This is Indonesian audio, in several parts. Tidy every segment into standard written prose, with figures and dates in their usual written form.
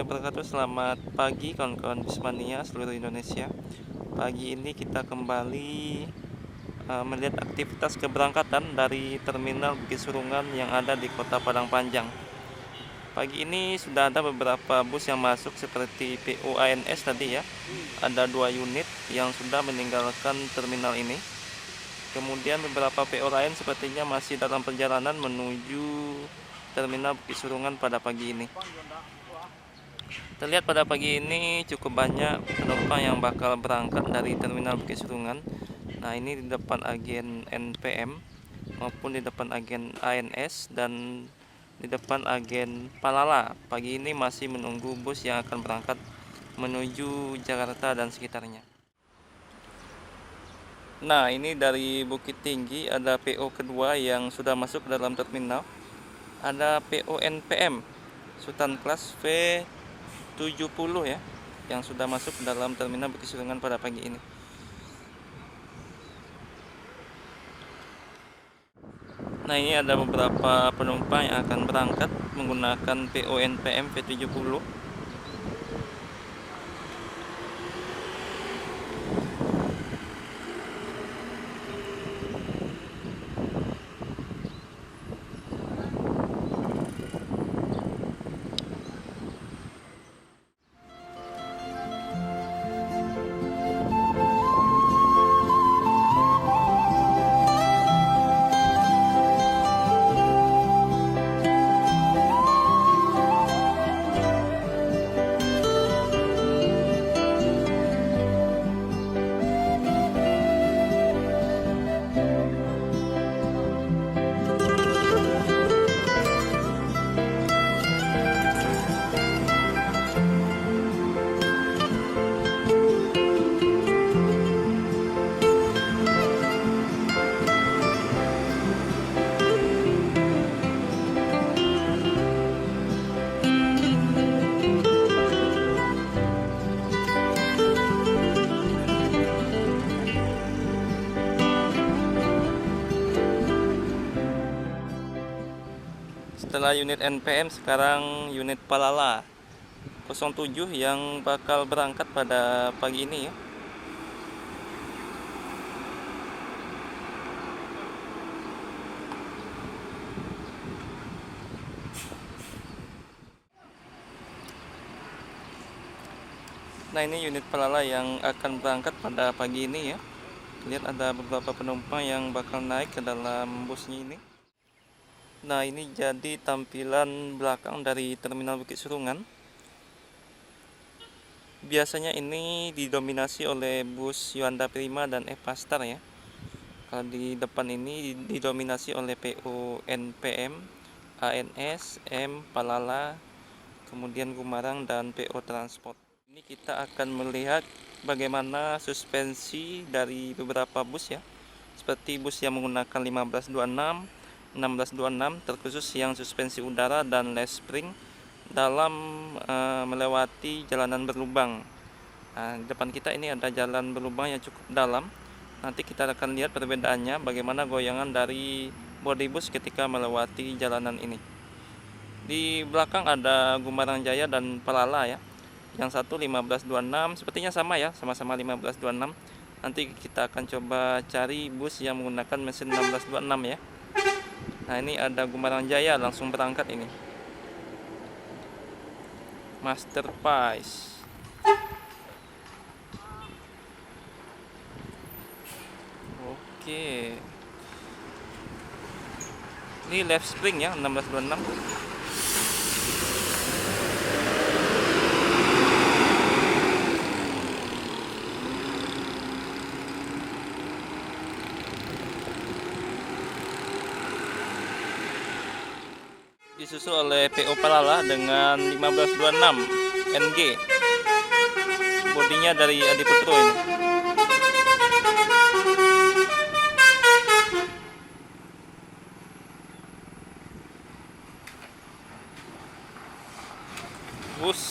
wabarakatuh. Selamat pagi kawan-kawan Bismania seluruh Indonesia. Pagi ini kita kembali melihat aktivitas keberangkatan dari Terminal Bukit Surungan yang ada di Kota Padang Panjang. Pagi ini sudah ada beberapa bus yang masuk seperti PO ANS tadi ya. Ada 2 unit yang sudah meninggalkan terminal ini. Kemudian beberapa PO lain sepertinya masih dalam perjalanan menuju Terminal Bukit Surungan pada pagi ini. Terlihat pada pagi ini cukup banyak penumpang yang bakal berangkat dari Terminal Bukit Surungan. Nah, ini di depan agen NPM maupun di depan agen ANS dan di depan agen Palala. Pagi ini masih menunggu bus yang akan berangkat menuju Jakarta dan sekitarnya. Nah, ini dari Bukit Tinggi ada PO kedua yang sudah masuk ke dalam terminal. Ada PO NPM Sultan Kelas V70 ya, yang sudah masuk ke dalam terminal Bukit Surungan pada pagi ini. Nah, ini ada beberapa penumpang yang akan berangkat menggunakan PO NPM V70. Setelah unit NPM, sekarang unit Palala 07 yang bakal berangkat pada pagi ini ya. Nah, ini unit Palala yang akan berangkat pada pagi ini ya. Lihat ada beberapa penumpang yang bakal naik ke dalam busnya ini. Nah, ini jadi tampilan belakang dari Terminal Bukit Surungan. Biasanya ini didominasi oleh bus Yuanda Prima dan Evastar ya. Kalau di depan ini didominasi oleh PO NPM, ANS, M, Palala, kemudian Gumarang dan PO Transport. Ini kita akan melihat bagaimana suspensi dari beberapa bus ya. Seperti bus yang menggunakan 1526, 1626 terkhusus yang suspensi udara dan les spring dalam melewati jalanan berlubang. Nah, di depan kita ini ada jalan berlubang yang cukup dalam. Nanti kita akan lihat perbedaannya bagaimana goyangan dari bodi bus ketika melewati jalanan ini. Di belakang ada Gumarang Jaya dan Palala ya. Yang satu 1526, sepertinya sama ya, sama-sama 1526. Nanti kita akan coba cari bus yang menggunakan mesin 1626 ya. Nah, ini ada Gumarang Jaya langsung berangkat ini. Master Pice. Oke. Ini left spring ya 1626. Disusul oleh PO Palala dengan 1526 NG. Bodinya dari Adiputro ini. Bus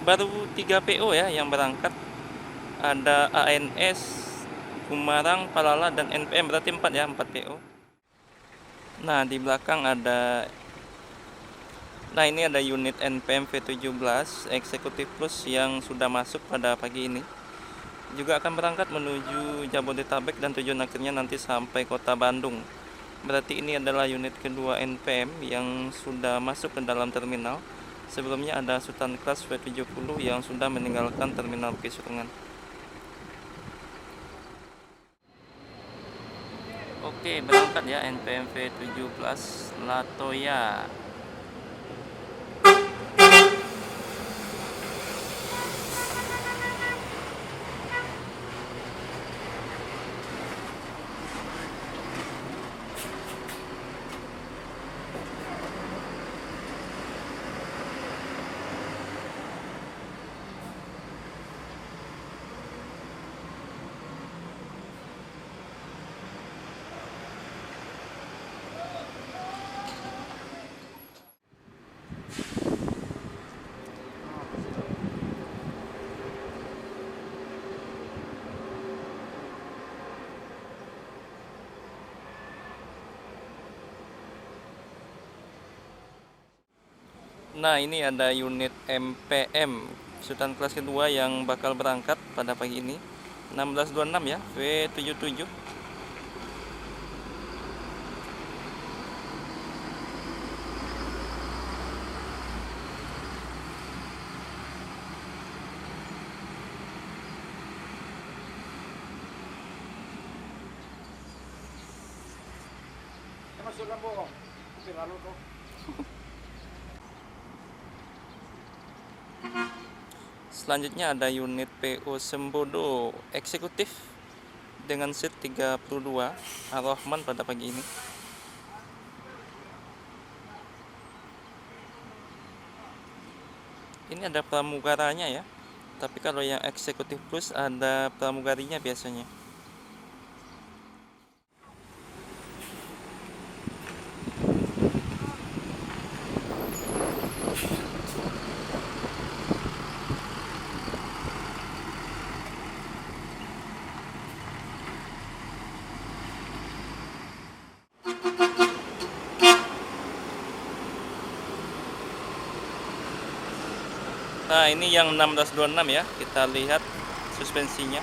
baru 3 PO ya yang berangkat. Ada ANS, Gumarang, Palala, dan NPM, berarti 4 ya, 4 PO. Nah di belakang ada, nah ini ada unit NPM V17 Eksekutif Plus yang sudah masuk pada pagi ini. Juga akan berangkat menuju Jabodetabek dan tujuan akhirnya nanti sampai kota Bandung. Berarti ini adalah unit kedua NPM yang sudah masuk ke dalam terminal. Sebelumnya ada Sultan Class V70 yang sudah meninggalkan terminal Bukit Surungan. Oke, berangkat ya NPM V17 Latoya. Nah ini ada unit MPM Sultan Kelas kedua yang bakal berangkat pada pagi ini 1626 ya, V77. Selanjutnya ada unit PO Sembodo Eksekutif dengan seat 32 Ar-Rahman pada pagi ini. Ini ada pramugaranya ya, tapi kalau yang Eksekutif Plus ada pramugarinya biasanya. Nah ini yang 1626 ya, kita lihat suspensinya.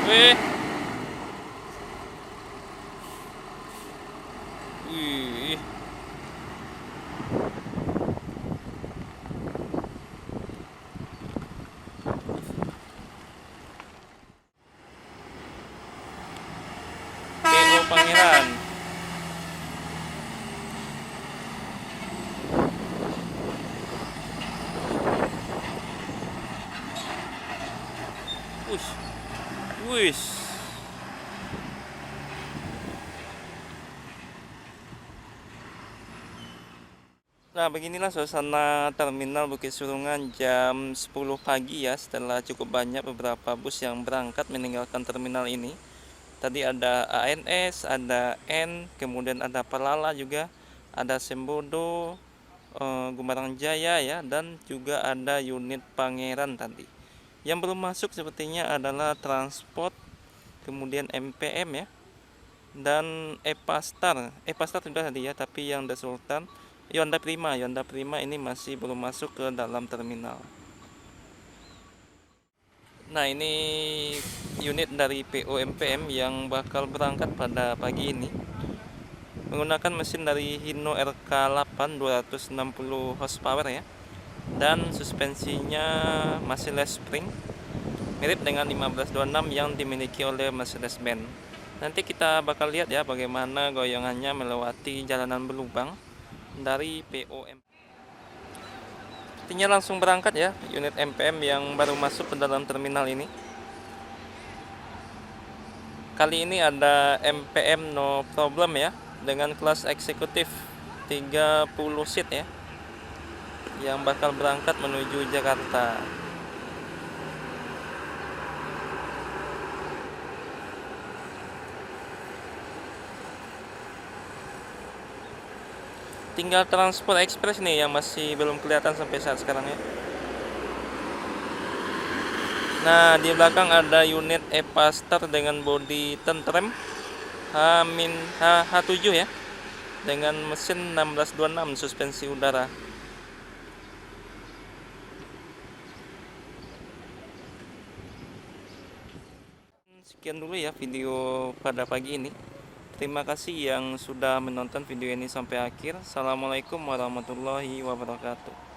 Wih. Wih. PO Pangeran. Wush. Wush. Nah beginilah suasana terminal Bukit Surungan jam 10 pagi ya, setelah cukup banyak beberapa bus yang berangkat meninggalkan terminal ini. Tadi ada ANS, ada N, kemudian ada Palala juga, ada Sembodo, Gumarang Jaya ya, dan juga ada unit Pangeran tadi. Yang belum masuk sepertinya adalah Transport, kemudian MPM ya, dan Epastar. Epastar sudah tadi ya, tapi yang The Sultan, Yonda Prima ini masih belum masuk ke dalam terminal. Nah ini unit dari PO MPM yang bakal berangkat pada pagi ini menggunakan mesin dari Hino RK8 260 horsepower ya, dan suspensinya masih less spring mirip dengan 1526 yang dimiliki oleh Mercedes-Benz. Nanti kita bakal lihat ya bagaimana goyangannya melewati jalanan berlubang dari PO MPM. Sepertinya langsung berangkat ya unit MPM yang baru masuk ke dalam terminal ini. Kali ini ada MPM no problem ya, dengan kelas eksekutif 30 seat ya, yang bakal berangkat menuju Jakarta. tinggal Transport Express nih yang masih belum kelihatan sampai saat sekarang ya. Nah, di belakang ada unit E-Pastar dengan bodi tentrem H-7 ya, dengan mesin 1626 suspensi udara. Sekian dulu ya video pada pagi ini. Terima kasih yang sudah menonton video ini sampai akhir. Assalamualaikum warahmatullahi wabarakatuh.